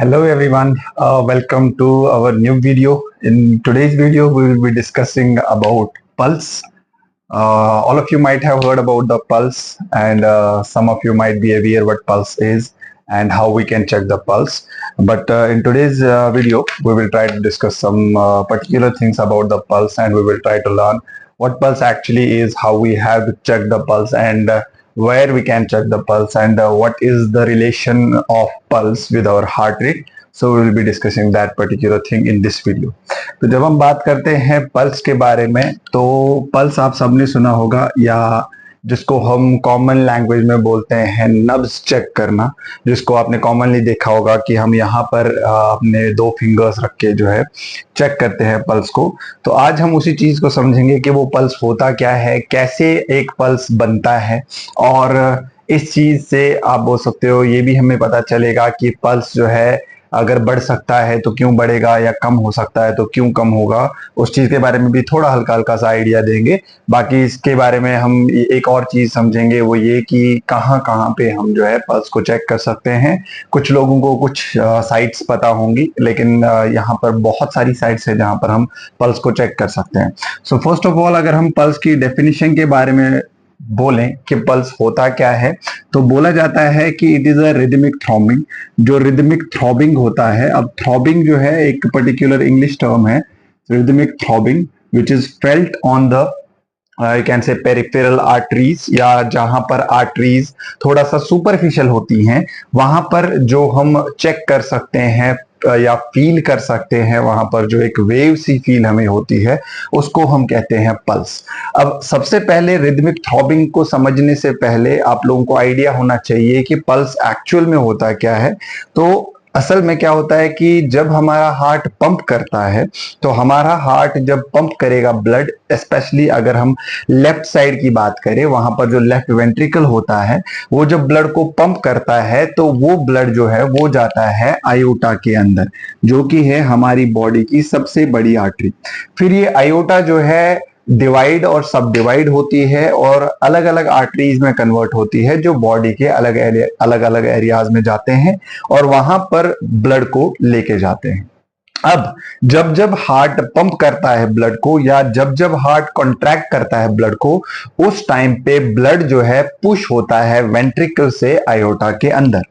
Hello everyone, welcome to our new video. In today's video, we will be discussing about pulse. All of you might have heard about the pulse and some of you might be aware what pulse is and how we can check the pulse. But in today's video, we will try to discuss some particular things about the pulse and we will try to learn what pulse actually is, how we have to check the pulse and where we can check the pulse and what is the relation of pulse with our heart rate. So we will be discussing that particular thing in this video. तो जब हम बात करते हैं pulse के बारे में, तो पल्स आप सबने सुना होगा या जिसको हम कॉमन लैंग्वेज में बोलते हैं नब्ज चेक करना, जिसको आपने कॉमनली देखा होगा कि हम यहाँ पर अपने 2 फिंगर्स रख के जो है चेक करते हैं पल्स को। तो आज हम उसी चीज को समझेंगे कि वो पल्स होता क्या है, कैसे एक पल्स बनता है और इस चीज से आप बोल सकते हो ये भी हमें पता चलेगा कि पल्स जो है अगर बढ़ सकता है तो क्यों बढ़ेगा या कम हो सकता है तो क्यों कम होगा, उस चीज के बारे में भी थोड़ा हल्का हल्का सा आइडिया देंगे। बाकी इसके बारे में हम एक और चीज समझेंगे, वो ये कि कहाँ कहाँ पे हम जो है पल्स को चेक कर सकते हैं। कुछ लोगों को कुछ साइट्स पता होंगी, लेकिन यहाँ पर बहुत सारी साइट्स है जहाँ पर हम पल्स को चेक कर सकते हैं। सो फर्स्ट ऑफ ऑल, अगर हम पल्स की डेफिनेशन के बारे में बोलें कि पल्स होता क्या है, तो बोला जाता है कि it is a rhythmic throbbing. जो रिदमिक थ्रॉबिंग होता है, अब थ्रॉबिंग जो है एक पर्टिकुलर इंग्लिश टर्म है, rhythmic throbbing which is felt on the you can say peripheral arteries, या जहां पर आर्टरीज थोड़ा सा सुपरफिशियल होती हैं, वहां पर जो हम चेक कर सकते हैं या फील कर सकते हैं, वहां पर जो एक वेव सी फील हमें होती है उसको हम कहते हैं पल्स। अब सबसे पहले रिदमिक थ्रॉबिंग को समझने से पहले आप लोगों को आइडिया होना चाहिए कि पल्स एक्चुअल में होता क्या है। तो असल में क्या होता है कि जब हमारा हार्ट पंप करता है, तो हमारा हार्ट जब पंप करेगा ब्लड, स्पेशली अगर हम लेफ्ट साइड की बात करें, वहां पर जो लेफ्ट वेंट्रिकल होता है वो जब ब्लड को पंप करता है तो वो ब्लड जो है वो जाता है आयोटा के अंदर, जो कि है हमारी बॉडी की सबसे बड़ी आर्टरी। फिर ये आयोटा जो है डिवाइड और सब डिवाइड होती है और अलग अलग आर्टरीज में कन्वर्ट होती है, जो बॉडी के अलग अलग एरियाज में जाते हैं और वहां पर ब्लड को लेके जाते हैं। अब जब जब हार्ट पंप करता है ब्लड को, या जब जब हार्ट कॉन्ट्रैक्ट करता है ब्लड को, उस टाइम पे ब्लड जो है पुश होता है वेंट्रिकल से आयोटा के अंदर,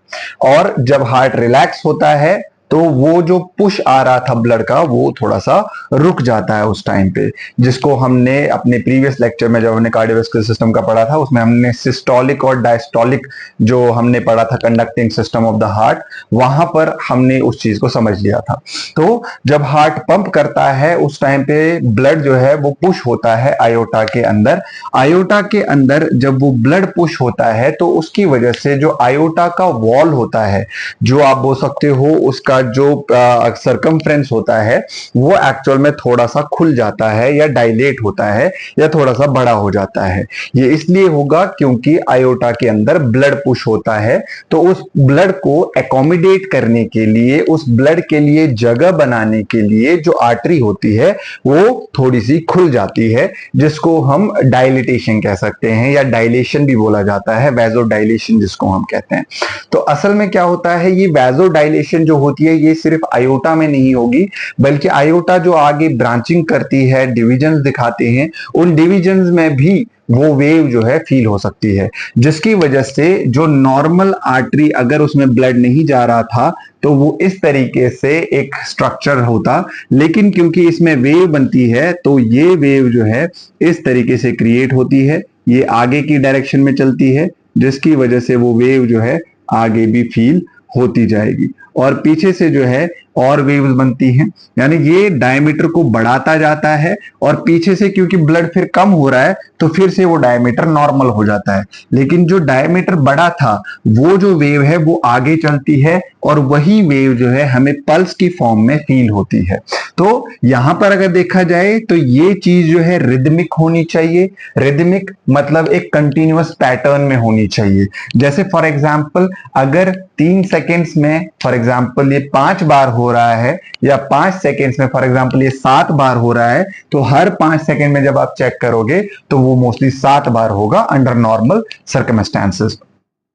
और जब हार्ट रिलैक्स होता है तो वो जो पुश आ रहा था ब्लड का वो थोड़ा सा रुक जाता है उस टाइम पे, जिसको हमने अपने प्रीवियस लेक्चर में जब हमने कार्डियोवैस्कुलर सिस्टम का पढ़ा था उसमें हमने सिस्टोलिक और डायस्टोलिक जो हमने पढ़ा था conducting system of the heart, वहां पर हमने उस चीज को समझ लिया था। तो जब हार्ट पंप करता है उस टाइम पे ब्लड जो है वो पुश होता है आयोटा के अंदर। आयोटा के अंदर जब वो ब्लड पुश होता है तो उसकी वजह से जो आयोटा का वॉल होता है, जो आप बोल सकते हो उसका जो सरकमफ्रेंस होता है, वो एक्चुअल में थोड़ा सा खुल जाता है या डायलेट होता है या थोड़ा सा बड़ा हो जाता है। ये इसलिए होगा क्योंकि आयोटा के अंदर ब्लड पुश होता है, तो उस ब्लड को एकोमोडेट करने के लिए, उस ब्लड के लिए जगह बनाने के लिए जो आर्टरी होती है वो थोड़ी सी खुल जाती है, जिसको हम डायलिटेशन कह सकते हैं या डायलेशन भी बोला जाता है, वैजो डायलेशन जिसको हम कहते हैं। तो असल में क्या होता है, ये वैजो डायलेशन जो होती है ये सिर्फ आयोटा में नहीं होगी, बल्कि आयोटा जो आगे ब्रांचिंग करती है, डिविजन्स दिखाते हैं, उन डिविजन्स में भी वो वेव जो है फील हो सकती है, जिसकी वजह से जो नॉर्मल आर्टरी अगर उसमें ब्लड नहीं जा रहा था तो वो इस तरीके से एक स्ट्रक्चर होता, लेकिन क्योंकि इसमें वेव बनती है तो ये वेव जो है इस तरीके से क्रिएट होती है, ये आगे की डायरेक्शन में चलती है, जिसकी वजह से वो वेव जो है आगे भी फील होती जाएगी और पीछे से जो है और वेव्स बनती हैं। यानी ये डायमीटर को बढ़ाता जाता है और पीछे से क्योंकि ब्लड फिर कम हो रहा है तो फिर से वो डायमीटर नॉर्मल हो जाता है, लेकिन जो डायमीटर बड़ा था वो जो वेव है वो आगे चलती है और वही वेव जो है हमें पल्स की फॉर्म में फील होती है। तो यहां पर अगर देखा जाए तो ये चीज जो है रिदमिक होनी चाहिए। रिदमिक मतलब एक कंटिन्यूअस पैटर्न में होनी चाहिए। जैसे फॉर एग्जांपल अगर 3 सेकेंड्स में फॉर एग्जांपल ये 5 बार हो रहा है, या 5 सेकेंड्स में फॉर एग्जांपल ये 7 बार हो रहा है, तो हर 5 सेकेंड में जब आप चेक करोगे तो वो मोस्टली 7 बार होगा अंडर नॉर्मल सर्कमस्टेंसेस।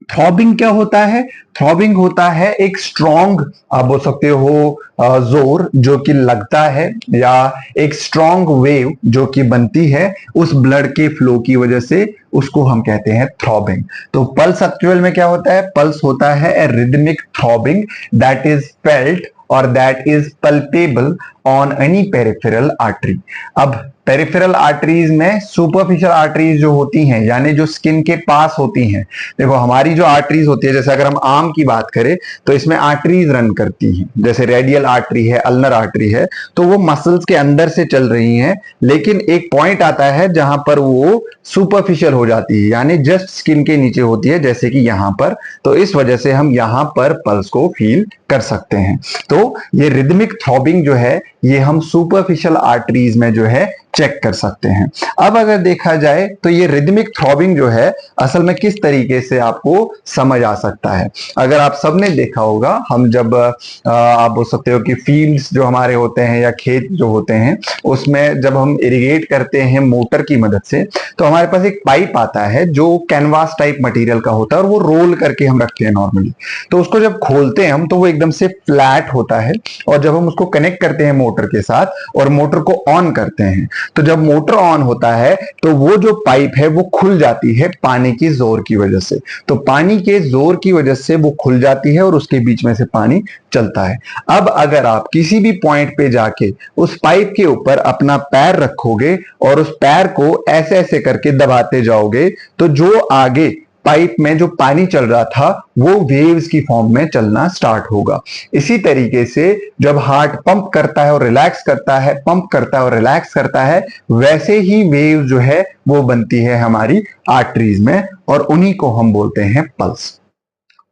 थ्रॉबिंग क्या होता है? थ्रॉबिंग होता है एक स्ट्रॉन्ग, आप बोल सकते हो जोर जो कि लगता है, या एक स्ट्रॉन्ग वेव जो कि बनती है उस ब्लड के फ्लो की वजह से, उसको हम कहते हैं थ्रॉबिंग। तो पल्स एक्चुअल में क्या होता है? पल्स होता है a rhythmic throbbing that is felt और that is palpable on any peripheral artery. अब पेरिफेरल आर्टरीज में सुपरफिशियल आर्टरीज जो होती हैं, यानी जो स्किन के पास होती हैं, देखो हमारी जो आर्टरीज होती है, जैसे अगर हम आर्म की बात करें तो इसमें आर्टरीज रन करती हैं, जैसे रेडियल आर्टरी है, अल्नर आर्टरी है, तो वो मसल्स के अंदर से चल रही हैं, लेकिन एक पॉइंट आता है जहां पर वो सुपरफिशियल हो जाती है, यानी जस्ट स्किन के नीचे होती है, जैसे कि यहां पर। तो इस वजह से हम यहां पर पल्स को फील कर सकते हैं। तो ये रिदमिक थ्रॉबिंग जो है ये हम सुपरफिशियल आर्टरीज में जो है चेक कर सकते हैं। अब अगर देखा जाए तो ये रिदमिक थ्रॉबिंग जो है असल में किस तरीके से आपको समझ आ सकता है। अगर आप सबने देखा होगा, हम जब आप बोल सकते हो कि फील्ड्स जो हमारे होते हैं या खेत जो होते हैं, उसमें जब हम इरिगेट करते हैं मोटर की मदद से, तो हमारे पास एक पाइप आता है जो कैनवास टाइप मटेरियल का होता है और वो रोल करके हम रखते हैं नॉर्मली। तो उसको जब खोलते हैं हम तो वो एकदम से फ्लैट होता है, और जब हम उसको कनेक्ट करते हैं मोटर के साथ और मोटर को ऑन करते हैं, तो जब मोटर ऑन होता है तो वो जो पाइप है वो खुल जाती है पानी की जोर की वजह से। तो पानी के जोर की वजह से वो खुल जाती है और उसके बीच में से पानी चलता है। अब अगर आप किसी भी पॉइंट पे जाके उस पाइप के ऊपर अपना पैर रखोगे और उस पैर को ऐसे ऐसे करके दबाते जाओगे, तो जो आगे पाइप में जो पानी चल रहा था वो वेव्स की फॉर्म में चलना स्टार्ट होगा। इसी तरीके से जब हार्ट पंप करता है और रिलैक्स करता है, पंप करता है और रिलैक्स करता है, वैसे ही वेव जो है वो बनती है हमारी आर्टरीज में, और उन्हीं को हम बोलते हैं पल्स।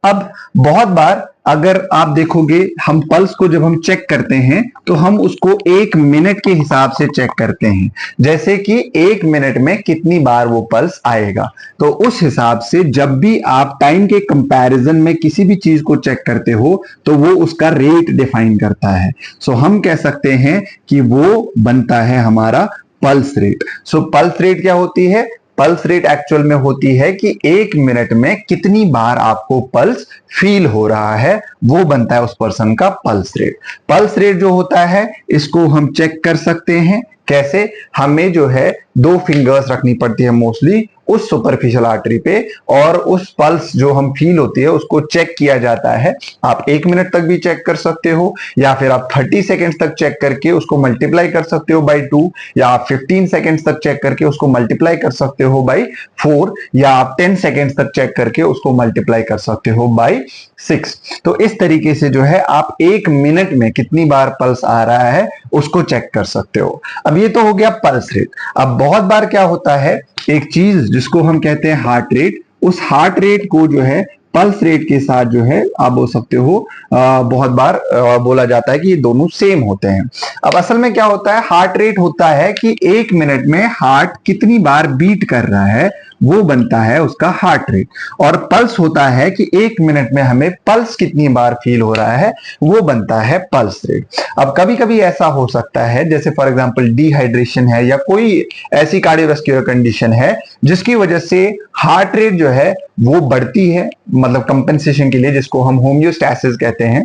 अब बहुत बार अगर आप देखोगे, हम पल्स को जब हम चेक करते हैं तो हम उसको 1 मिनट के हिसाब से चेक करते हैं, जैसे कि 1 मिनट में कितनी बार वो पल्स आएगा। तो उस हिसाब से जब भी आप टाइम के कंपैरिजन में किसी भी चीज को चेक करते हो तो वो उसका रेट डिफाइन करता है। सो हम कह सकते हैं कि वो बनता है हमारा पल्स रेट। सो पल्स रेट क्या होती है? पल्स रेट एक्चुअल में होती है कि 1 मिनट में कितनी बार आपको पल्स फील हो रहा है, वो बनता है उस पर्सन का पल्स रेट। पल्स रेट जो होता है इसको हम चेक कर सकते हैं कैसे? हमें जो है 2 फिंगर्स रखनी पड़ती है मोस्टली उस सुपरफिशियल आर्टरी पे, और उस पल्स जो हम फील होती है उसको चेक किया जाता है। आप 1 मिनट तक भी चेक कर सकते हो, या फिर आप 30 सेकेंड्स तक चेक करके उसको मल्टीप्लाई कर सकते हो बाई 2, या आप 15 सेकेंड्स तक चेक करके उसको मल्टीप्लाई कर सकते हो बाई 4, या आप 10 सेकेंड्स तक चेक करके उसको मल्टीप्लाई कर सकते हो बाई 6। तो इस तरीके से जो है आप 1 मिनट में कितनी बार पल्स आ रहा है उसको चेक कर सकते हो। अब ये तो हो गया पल्स रेट। अब बहुत बार क्या होता है, एक चीज जिसको हम कहते हैं हार्ट रेट, उस हार्ट रेट को जो है पल्स रेट के साथ जो है आप बोल सकते हो बहुत बार बोला जाता है कि ये दोनों सेम होते हैं। अब असल में क्या होता है, हार्ट रेट होता है कि 1 मिनट में हार्ट कितनी बार बीट कर रहा है, वो बनता है उसका हार्ट रेट। और पल्स होता है कि 1 मिनट में हमें पल्स कितनी बार फील हो रहा है, वो बनता है पल्स रेट। अब कभी कभी ऐसा हो सकता है, जैसे फॉर एग्जांपल डिहाइड्रेशन है या कोई ऐसी कार्डियोवैस्कुलर कंडीशन है जिसकी वजह से हार्ट रेट जो है वो बढ़ती है, मतलब कंपेंसेशन के लिए, जिसको हम होम्योस्टैसिस कहते हैं।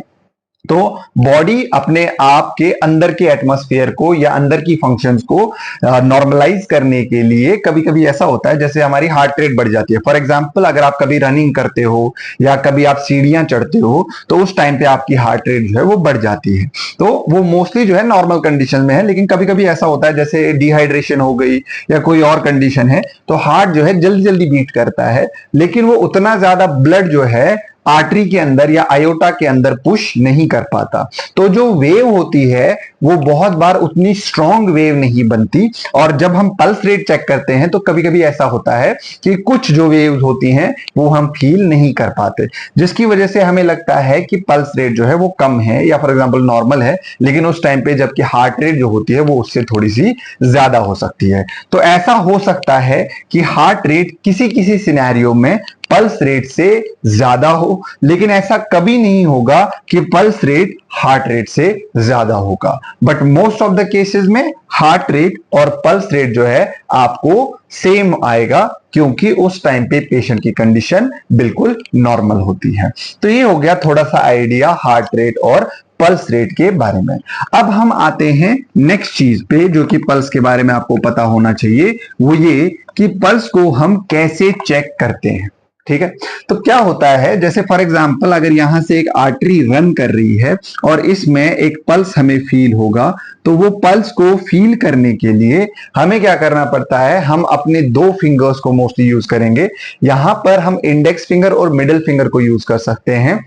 तो बॉडी अपने आप के अंदर के एटमॉस्फेयर को या अंदर की फंक्शंस को नॉर्मलाइज करने के लिए कभी कभी ऐसा होता है, जैसे हमारी हार्ट रेट बढ़ जाती है। फॉर एग्जांपल अगर आप कभी रनिंग करते हो या कभी आप सीढ़ियां चढ़ते हो तो उस टाइम पे आपकी हार्ट रेट जो है वो बढ़ जाती है। तो वो मोस्टली जो है नॉर्मल कंडीशन में है, लेकिन कभी कभी ऐसा होता है जैसे डिहाइड्रेशन हो गई या कोई और कंडीशन है, तो हार्ट जो है जल्दी जल्दी बीट करता है, लेकिन वो उतना ज्यादा ब्लड जो है आर्टरी के अंदर या आयोटा के अंदर पुश नहीं कर पाता। तो जो वेव होती है वो बहुत बार उतनी स्ट्रॉन्ग वेव नहीं बनती, और जब हम पल्स रेट चेक करते हैं तो कभी कभी ऐसा होता है कि कुछ जो वेव्स होती हैं वो हम फील नहीं कर पाते, जिसकी वजह से हमें लगता है कि पल्स रेट जो है वो कम है या फॉर एग्जांपल नॉर्मल है, लेकिन उस टाइम पे जबकि हार्ट रेट जो होती है वो उससे थोड़ी सी ज्यादा हो सकती है। तो ऐसा हो सकता है कि हार्ट रेट किसी किसी सिनेरियो में पल्स रेट से ज्यादा हो, लेकिन ऐसा कभी नहीं होगा कि पल्स रेट हार्ट रेट से ज्यादा होगा। But most of the cases में हार्ट रेट और पल्स रेट जो है आपको सेम आएगा, क्योंकि उस टाइम पे पेशेंट की कंडीशन बिल्कुल नॉर्मल होती है। तो ये हो गया थोड़ा सा आइडिया हार्ट रेट और पल्स रेट के बारे में। अब हम आते हैं नेक्स्ट चीज पे जो कि पल्स के बारे में आपको पता होना चाहिए, वो ये कि पल्स को हम कैसे चेक करते हैं। ठीक है, तो क्या होता है, जैसे फॉर एग्जांपल अगर यहां से एक आर्टरी रन कर रही है और इसमें एक पल्स हमें फील होगा, तो वो पल्स को फील करने के लिए हमें क्या करना पड़ता है, हम अपने 2 फिंगर्स को मोस्टली यूज करेंगे। यहां पर हम इंडेक्स फिंगर और मिडिल फिंगर को यूज कर सकते हैं,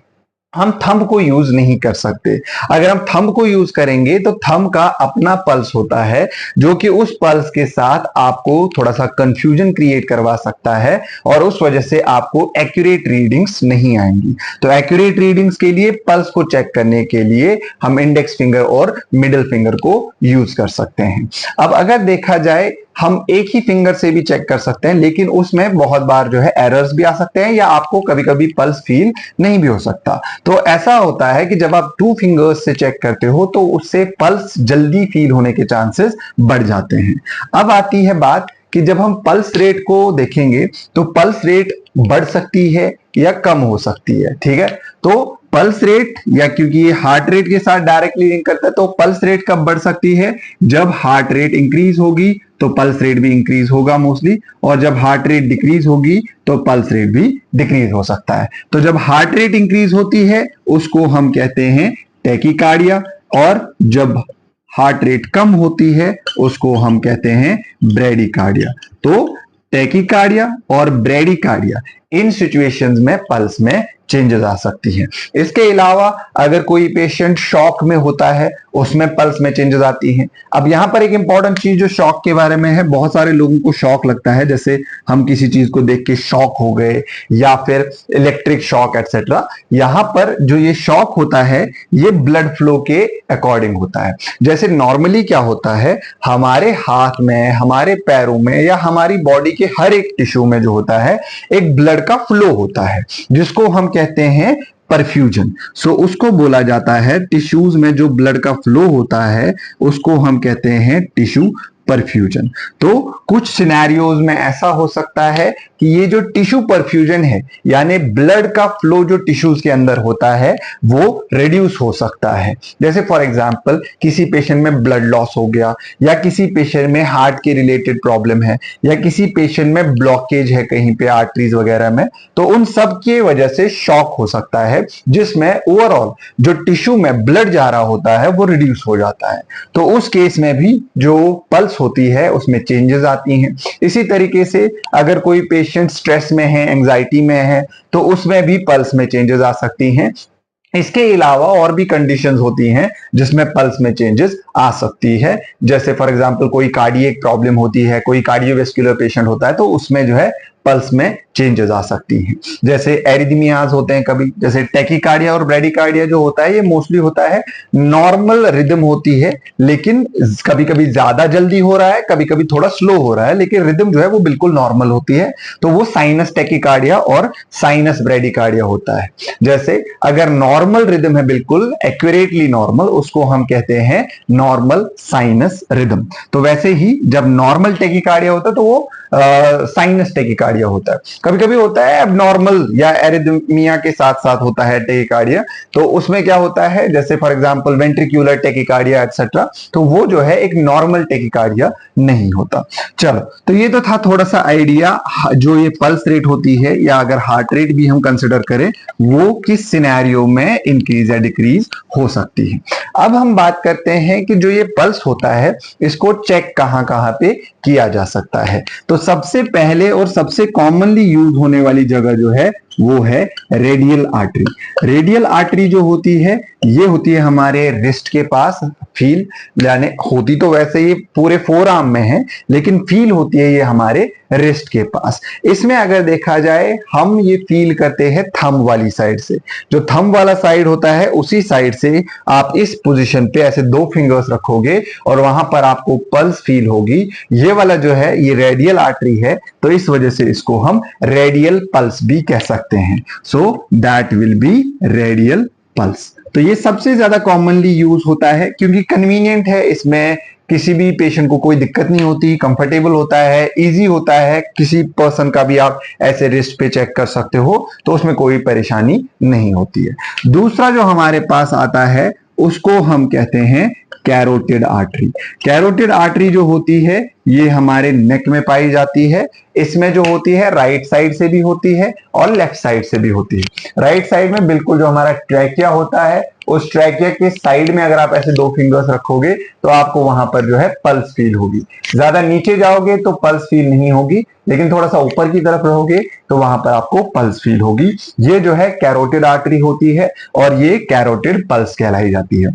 हम थंब को यूज नहीं कर सकते। अगर हम थंब को यूज करेंगे तो थंब का अपना पल्स होता है, जो कि उस पल्स के साथ आपको थोड़ा सा कंफ्यूजन क्रिएट करवा सकता है और उस वजह से आपको एक्यूरेट रीडिंग्स नहीं आएंगी। तो एक्यूरेट रीडिंग्स के लिए, पल्स को चेक करने के लिए हम इंडेक्स फिंगर और मिडिल फिंगर को यूज कर सकते हैं। अब अगर देखा जाए, हम एक ही फिंगर से भी चेक कर सकते हैं, लेकिन उसमें बहुत बार जो है एरर्स भी आ सकते हैं या आपको कभी कभी पल्स फील नहीं भी हो सकता। तो ऐसा होता है कि जब आप 2 फिंगर्स से चेक करते हो तो उससे पल्स जल्दी फील होने के चांसेस बढ़ जाते हैं। अब आती है बात कि जब हम पल्स रेट को देखेंगे तो पल्स रेट बढ़ सकती है या कम हो सकती है। ठीक है, तो पल्स रेट, या क्योंकि ये हार्ट रेट के साथ डायरेक्टली लिंक करता है, तो पल्स रेट कब बढ़ सकती है, जब हार्ट रेट इंक्रीज होगी तो पल्स रेट भी इंक्रीज होगा मोस्टली, और जब हार्ट रेट डिक्रीज होगी तो पल्स रेट भी डिक्रीज हो सकता है। तो जब हार्ट रेट इंक्रीज होती है उसको हम कहते हैं टैकीकार्डिया, और जब हार्ट रेट कम होती है उसको हम कहते हैं ब्रेडिकार्डिया। तो टैकीकार्डिया और ब्रेडिकार्डिया, इन सिचुएशंस में पल्स में चेंजेस आ सकती हैं। इसके अलावा अगर कोई पेशेंट शॉक में होता है, उसमें पल्स में चेंजेस आती हैं। अब यहां पर एक इंपॉर्टेंट चीज जो शॉक के बारे में है, बहुत सारे लोगों को शॉक लगता है, जैसे हम किसी चीज को देख के शॉक हो गए या फिर इलेक्ट्रिक शॉक एटसेट्रा। यहां पर जो ये शॉक होता है ये ब्लड फ्लो के अकॉर्डिंग होता है। जैसे नॉर्मली क्या होता है, हमारे हाथ में, हमारे पैरों में या हमारी बॉडी के हर एक टिश्यू में जो होता है एक ब्लड का फ्लो होता है, जिसको हम कहते हैं परफ्यूजन। सो उसको बोला जाता है, टिश्यूज में जो ब्लड का फ्लो होता है उसको हम कहते हैं टिश्यू परफ्यूजन। तो कुछ सिनेरियोज में ऐसा हो सकता है कि ये जो टिश्यू परफ्यूजन है, यानी ब्लड का फ्लो जो टिश्यूज के अंदर होता है वो रिड्यूस हो सकता है। जैसे फॉर एग्जांपल किसी पेशेंट में ब्लड लॉस हो गया, या किसी पेशेंट में हार्ट के रिलेटेड प्रॉब्लम है, या किसी पेशेंट में ब्लॉकेज है कहीं पे आर्टरीज वगैरह में, तो उन सब की वजह से शॉक हो सकता है, जिसमें ओवरऑल जो टिश्यू में ब्लड जा रहा होता है वो रिड्यूस हो जाता है। तो उस केस में भी जो पल्स होती है उसमें चेंजेस आती हैं। इसी तरीके से अगर कोई पेशेंट स्ट्रेस में है, एंजाइटी में है, तो उसमें भी पल्स में चेंजेस आ सकती हैं। इसके अलावा और भी कंडीशंस होती हैं जिसमें पल्स में चेंजेस आ सकती है। जैसे फॉर एग्जांपल कोई कार्डियक प्रॉब्लम होती है, कोई कार्डियोवैस्कुलर पेशेंट होता है, तो उसमें जो है पल्स में चेंजेस आ सकती हैं। जैसे एरिथमियाज होते हैं कभी, जैसे टैकीकार्डिया और ब्रेडिकार्डिया जो होता है ये मोस्टली होता है नॉर्मल रिदम होती है, लेकिन कभी कभी ज्यादा जल्दी हो रहा है, कभी कभी थोड़ा स्लो हो रहा है, लेकिन रिदम जो है वो बिल्कुल नॉर्मल होती है, तो वो साइनस टैकीकार्डिया और साइनस ब्रेडिकार्डिया होता है। जैसे अगर नॉर्मल रिदम है, बिल्कुल एक्यूरेटली नॉर्मल, उसको हम कहते हैं नॉर्मल साइनस रिदम। तो वैसे ही जब नॉर्मल टैकीकार्डिया होता है तो वो साइनस टैकीकार्डिया होता है। कभी कभी होता है एबनॉर्मल या एरिथमिया के साथ साथ होता है टैकीकार्डिया, तो उसमें क्या होता है, जैसे for example ventricular tachycardia etcetera, तो वो जो है एक नॉर्मल टैकीकार्डिया नहीं होता। चलो, तो ये तो था थोड़ा सा आइडिया जो ये पल्स रेट होती है, या अगर हार्ट रेट भी हम कंसिडर करें, वो किस सिनेरियो में इंक्रीज या डिक्रीज हो सकती है। अब हम बात करते हैं कि जो ये पल्स होता है इसको चेक कहां कहां पे किया जा सकता है। तो सबसे पहले और सबसे कॉमनली यूज होने वाली जगह जो है वो है रेडियल आर्टरी। रेडियल आर्टरी जो होती है ये होती है हमारे रिस्ट के पास फील, यानी होती तो वैसे ये पूरे फोर आर्म में है लेकिन फील होती है ये हमारे रिस्ट के पास। इसमें अगर देखा जाए हम ये फील करते हैं थंब वाली साइड से। जो थंब वाला साइड होता है उसी साइड से आप इस पोजीशन पे ऐसे दो फिंगर्स रखोगे और वहां पर आपको पल्स फील होगी। ये वाला जो है ये रेडियल आर्टरी है, तो इस वजह से इसको हम रेडियल पल्स भी कह सकते हैं। So that will be radial pulse. तो ये सबसे ज्यादा कॉमनली यूज होता है क्योंकि कन्वीनियंट है, इसमें किसी भी पेशेंट को कोई दिक्कत नहीं होती, कंफर्टेबल होता है, इजी होता है। किसी पर्सन का भी आप ऐसे रिस्ट पे चेक कर सकते हो तो उसमें कोई परेशानी नहीं होती है। दूसरा जो हमारे पास आता है उसको हम कहते हैं कैरोटिड आर्टरी। कैरोटिड आर्टरी जो होती है ये हमारे नेक में पाई जाती है। इसमें जो होती है राइट साइड से भी होती है और लेफ्ट साइड से भी होती है। राइट साइड में बिल्कुल जो हमारा ट्रैकिया होता है उस ट्रैकिया के साइड में अगर आप ऐसे दो फिंगर्स रखोगे तो आपको वहां पर जो है पल्स फील होगी। ज्यादा नीचे जाओगे तो पल्स फील नहीं होगी, लेकिन थोड़ा सा ऊपर की तरफ रहोगे तो वहां पर आपको पल्स फील होगी। ये जो है कैरोटिड आर्टरी होती है और ये कैरोटिड पल्स कहलाई जाती है।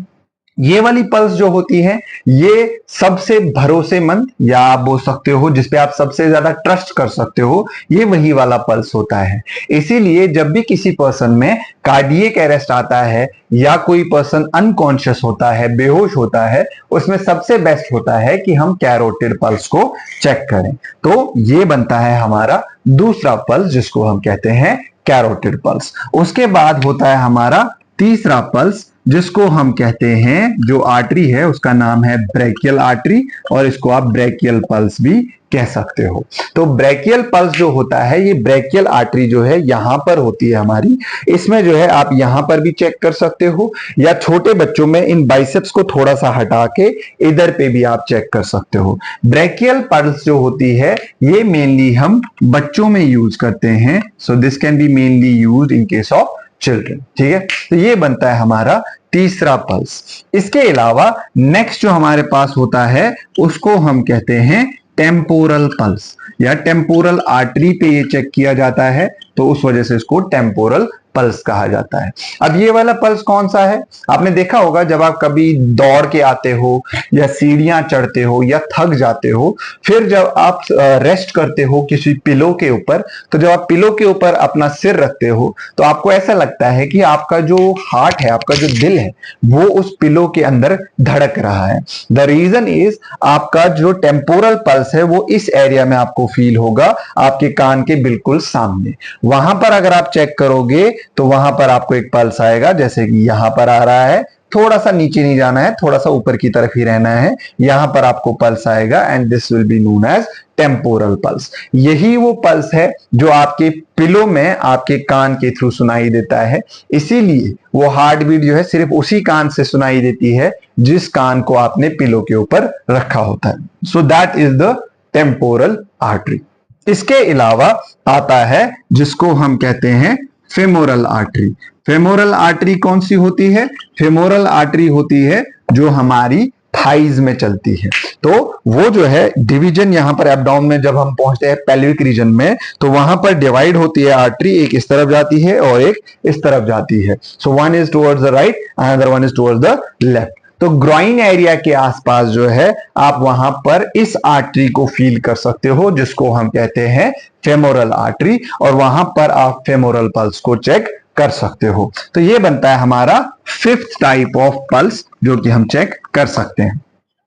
ये वाली पल्स जो होती है ये सबसे भरोसेमंद, या आप बोल सकते हो जिसपे आप सबसे ज्यादा ट्रस्ट कर सकते हो, ये वही वाला पल्स होता है। इसीलिए जब भी किसी पर्सन में कार्डियक अरेस्ट आता है या कोई पर्सन अनकॉन्शियस होता है, बेहोश होता है, उसमें सबसे बेस्ट होता है कि हम कैरोटिड पल्स को चेक करें। तो ये बनता है हमारा दूसरा पल्स जिसको हम कहते हैं कैरोटिड पल्स। उसके बाद होता है हमारा तीसरा पल्स जिसको हम कहते हैं, जो आर्टरी है उसका नाम है ब्रेकियल आर्टरी और इसको आप ब्रेकियल पल्स भी कह सकते हो। तो ब्रेकियल पल्स जो होता है ये ब्रेकियल आर्टरी जो है यहां पर होती है हमारी। इसमें जो है आप यहां पर भी चेक कर सकते हो या छोटे बच्चों में इन बाइसेप्स को थोड़ा सा हटा के इधर पे भी आप चेक कर सकते हो। ब्रेकियल पल्स जो होती है ये मेनली हम बच्चों में यूज करते हैं। So this can be mainly used in case of children. ठीक है, तो ये बनता है हमारा तीसरा पल्स। इसके अलावा नेक्स्ट जो हमारे पास होता है उसको हम कहते हैं टेम्पोरल पल्स, या टेम्पोरल आर्टरी पे ये चेक किया जाता है तो उस वजह से इसको टेम्पोरल पल्स कहा जाता है। अब ये वाला पल्स कौन सा है? आपने देखा होगा जब आप कभी दौड़ के आते हो या सीढ़ियां चढ़ते हो या थक जाते हो, फिर जब आप रेस्ट करते हो किसी पिलो के ऊपर, तो जब आप पिलो के ऊपर अपना सिर रखते हो तो आपको ऐसा लगता है कि आपका जो हार्ट है, आपका जो दिल है, वो उस पिलो के अंदर धड़क रहा है। द रीजन इज आपका जो टेम्पोरल पल्स है वो इस एरिया में आपको फील होगा, आपके कान के बिल्कुल सामने। वहां पर अगर आप चेक करोगे तो वहां पर आपको एक पल्स आएगा, जैसे कि यहां पर आ रहा है, थोड़ा सा नीचे नहीं जाना है, थोड़ा सा ऊपर की तरफ ही रहना है, यहां पर आपको पल्स आएगा and this will be known as temporal pulse. यही वो पल्स है जो आपके पिलो में आपके कान के थ्रू सुनाई देता है। इसीलिए वो हार्ट बीट जो है सिर्फ उसी कान से सुनाई देती है जिस कान को आपने पिलो के ऊपर रखा होता है। So that is the temporal artery. इसके अलावा आता है जिसको हम कहते हैं फेमोरल आर्टरी। फेमोरल आर्टरी कौन सी होती है? फेमोरल आर्टरी होती है जो हमारी थाइज में चलती है। तो वो जो है डिवीजन यहाँ पर एब्डोमेन में जब हम पहुंचते हैं पेल्विक रीजन में, तो वहां पर डिवाइड होती है आर्टरी, एक इस तरफ जाती है और एक इस तरफ जाती है। So one is towards the right, another one is towards the left. तो ग्रॉइन एरिया के आसपास जो है आप वहां पर इस आर्टरी को फील कर सकते हो जिसको हम कहते हैं फेमोरल आर्टरी, और वहां पर आप फेमोरल पल्स को चेक कर सकते हो। तो ये बनता है हमारा फिफ्थ टाइप ऑफ पल्स जो कि हम चेक कर सकते हैं।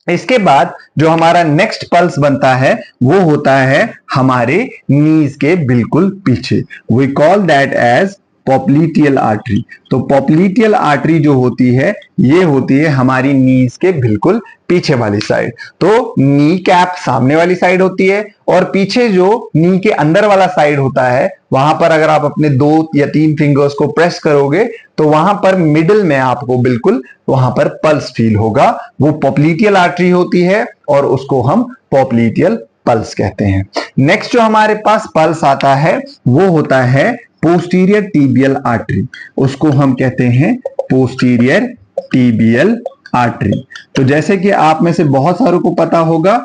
इसके बाद जो हमारा नेक्स्ट पल्स बनता है वो होता है हमारे नीज के बिल्कुल पीछे। We call that as popliteal artery. तो पॉप्लिटियल आर्टरी जो होती है ये होती है हमारी नीज के बिल्कुल पीछे वाली साइड। तो नी कैप सामने वाली साइड होती है और पीछे जो नी के अंदर वाला साइड होता है वहां पर अगर आप अपने 2 या 3 फिंगर्स को प्रेस करोगे तो वहां पर मिडिल में आपको बिल्कुल वहां पर पल्स फील होगा। वो पॉप्लिटियल आर्टरी होती है और उसको हम पॉप्लिटियल पल्स कहते हैं। नेक्स्ट जो हमारे पास पल्स आता है वो होता है पोस्टीरियर टीबियल आर्टरी। उसको हम कहते हैं पोस्टीरियर टीबियल आर्टरी। तो जैसे कि आप में से बहुत सारों को पता होगा,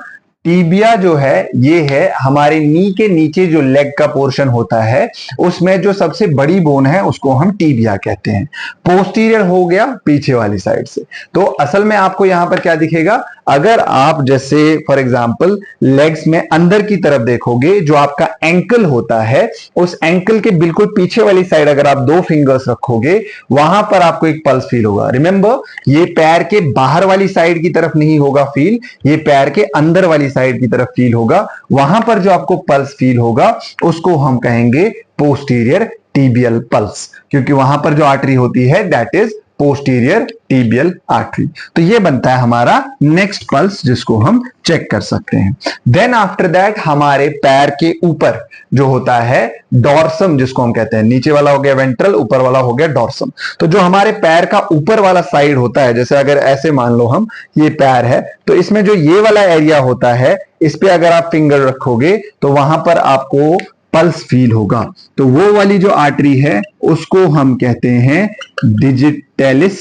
टीबिया जो है ये है हमारे नी के नीचे जो लेग का पोर्शन होता है, उसमें जो सबसे बड़ी बोन है उसको हम टीबिया कहते हैं। पोस्टीरियर हो गया पीछे वाली साइड से। तो असल में आपको यहां पर क्या दिखेगा, अगर आप जैसे फॉर एग्जांपल लेग्स में अंदर की तरफ देखोगे, जो आपका एंकल होता है, उस एंकल के बिल्कुल पीछे वाली साइड अगर आप 2 फिंगर्स रखोगे, वहां पर आपको एक पल्स फील होगा। रिमेंबर, ये पैर के बाहर वाली साइड की तरफ नहीं होगा फील, ये पैर के अंदर वाली साइड की तरफ फील होगा। वहां पर जो आपको पल्स फील होगा उसको हम कहेंगे पोस्टीरियर टीबियल पल्स, क्योंकि वहां पर जो आर्टरी होती है that is posterior tibial artery. तो ये बनता है हमारा नेक्स्ट पल्स जिसको हम चेक कर सकते हैं। देन आफ्टर दैट हमारे पैर के ऊपर जो होता है डॉर्सम, जिसको हम कहते हैं, नीचे वाला हो गया वेंट्रल, ऊपर वाला हो गया डॉर्सम। तो जो हमारे पैर का ऊपर वाला साइड होता है, जैसे अगर ऐसे मान लो हम ये पैर है, तो इसमें जो ये वाला एरिया होता है, इस पे अगर आप फिंगर रखोगे तो वहां पर आपको पल्स फील होगा। तो वो वाली जो आर्टरी है उसको हम कहते हैं digitalis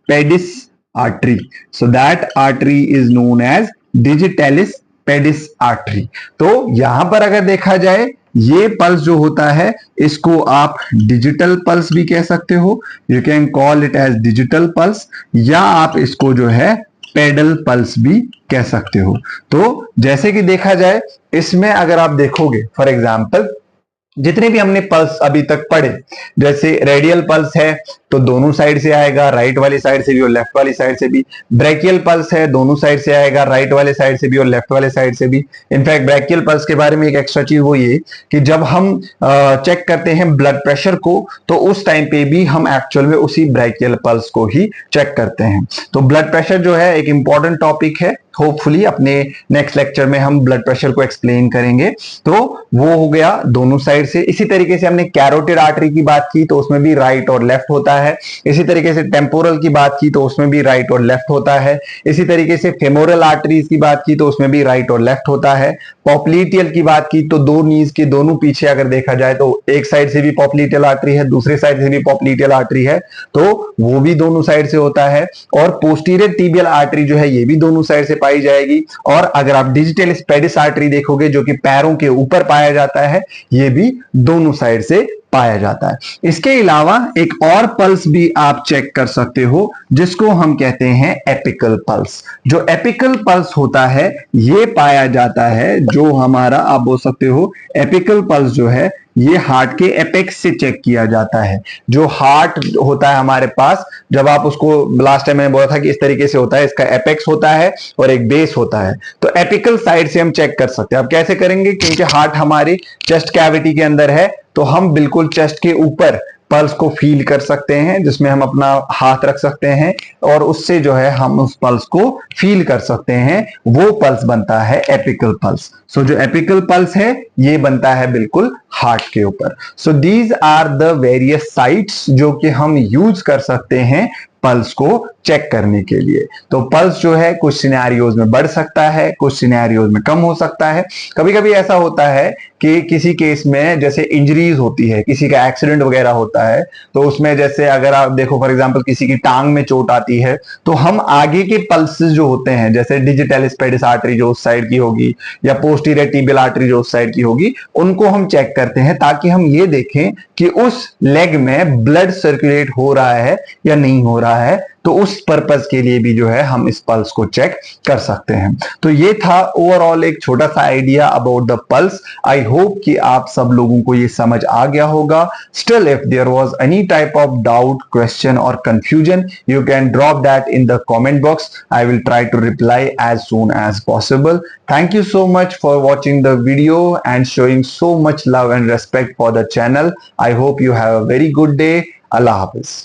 pedis artery. So that artery is known as digitalis pedis artery. तो यहां पर अगर देखा जाए, ये पल्स जो होता है इसको आप डिजिटल पल्स भी कह सकते हो, you can call it as digital pulse, या आप इसको जो है पेडल पल्स भी कह सकते हो। तो जैसे कि देखा जाए, इसमें अगर आप देखोगे फॉर एग्जांपल, जितने भी हमने पल्स अभी तक पढ़े, जैसे रेडियल पल्स है तो दोनों साइड से आएगा, राइट वाली साइड से भी और लेफ्ट वाली साइड से भी। ब्रैकियल पल्स है, दोनों साइड से आएगा, राइट वाले साइड से भी और लेफ्ट वाले साइड से भी। इनफैक्ट ब्रैकियल पल्स के बारे में एक एक्स्ट्रा चीज वो ये कि जब हम चेक करते हैं ब्लड प्रेशर को, तो उस टाइम पे भी हम एक्चुअल में उसी ब्रैकियल पल्स को ही चेक करते हैं। तो ब्लड प्रेशर जो है एक इंपॉर्टेंट टॉपिक है, होपफुली अपने नेक्स्ट लेक्चर में हम ब्लड प्रेशर को एक्सप्लेन करेंगे। तो वो हो गया दोनों साइड से। इसी तरीके से हमने कैरोटिड आर्टरी की बात की तो उसमें भी राइट और लेफ्ट होता है। इसी तरीके से टेम्पोरल की बात की तो उसमें भी राइट और लेफ्ट होता है। इसी तरीके से फेमोरल आर्टरीज की बात की तो उसमें भी राइट और लेफ्ट होता है। पॉप्लीटियल की बात की तो दो नीज के दोनों पीछे अगर देखा जाए तो एक साइड से भी पॉप्लीटियल आर्टरी है, दूसरी साइड से भी पॉप्लीटियल आर्टरी है, तो वो भी दोनों साइड से होता है। और पोस्टीरियर टीबियल आर्टरी जो है ये भी दोनों साइड से पाई जाएगी। और अगर आप डिजिटलिस पेडिस आर्टरी देखोगे जो कि पैरों के ऊपर पाया जाता है, ये भी दोनों साइड से पाया जाता है। इसके अलावा एक और पल्स भी आप चेक कर सकते हो जिसको हम कहते हैं एपिकल पल्स। जो एपिकल पल्स होता है ये पाया जाता है, जो हमारा आप बोल सकते हो एपिकल पल्स जो है ये हार्ट के एपेक्स से चेक किया जाता है। जो हार्ट होता है हमारे पास, जब आप उसको लास्ट टाइम मैंने बोला था कि इस तरीके से होता है, इसका एपेक्स होता है और एक बेस होता है। तो एपिकल साइड से हम चेक कर सकते हैं। अब कैसे करेंगे, क्योंकि हार्ट हमारी चेस्ट कैविटी के अंदर है, तो हम बिल्कुल चेस्ट के ऊपर पल्स को फील कर सकते हैं, जिसमें हम अपना हाथ रख सकते हैं और उससे जो है हम उस पल्स को फील कर सकते हैं। वो पल्स बनता है एपिकल पल्स। सो जो एपिकल पल्स है ये बनता है बिल्कुल हार्ट के ऊपर। So these are the various sites जो कि हम यूज कर सकते हैं पल्स को चेक करने के लिए। तो पल्स जो है कुछ सिनेरियोज में बढ़ सकता है, कुछ सिनेरियोज में कम हो सकता है। कभी कभी ऐसा होता है कि किसी केस में जैसे इंजरीज होती है, किसी का एक्सीडेंट वगैरह होता है, तो उसमें जैसे अगर आप देखो फॉर एग्जांपल किसी की टांग में चोट आती है, तो हम आगे के पल्सेस जो होते हैं, जैसे डिजिटलिस पेडिस आर्टरी जो उस साइड की होगी या पोस्टीरियर टीबियल आर्टरी जो उस साइड की होगी, उनको हम चेक करते हैं ताकि हम ये देखें कि उस लेग में ब्लड सर्कुलेट हो रहा है या नहीं हो रहा है। तो उस पर्पस के लिए भी जो है हम इस पल्स को चेक कर सकते हैं। तो ये था ओवरऑल एक छोटा सा idea about the pulse. I hope कि आप सब लोगों को ये समझ आ गया होगा। Still if there was any type of doubt, question और confusion, you can drop that in the comment box. I will try to reply as soon as possible. Thank you so much for watching the video and showing so much love and respect for the channel. I hope you have a very good day. Allah Hafiz.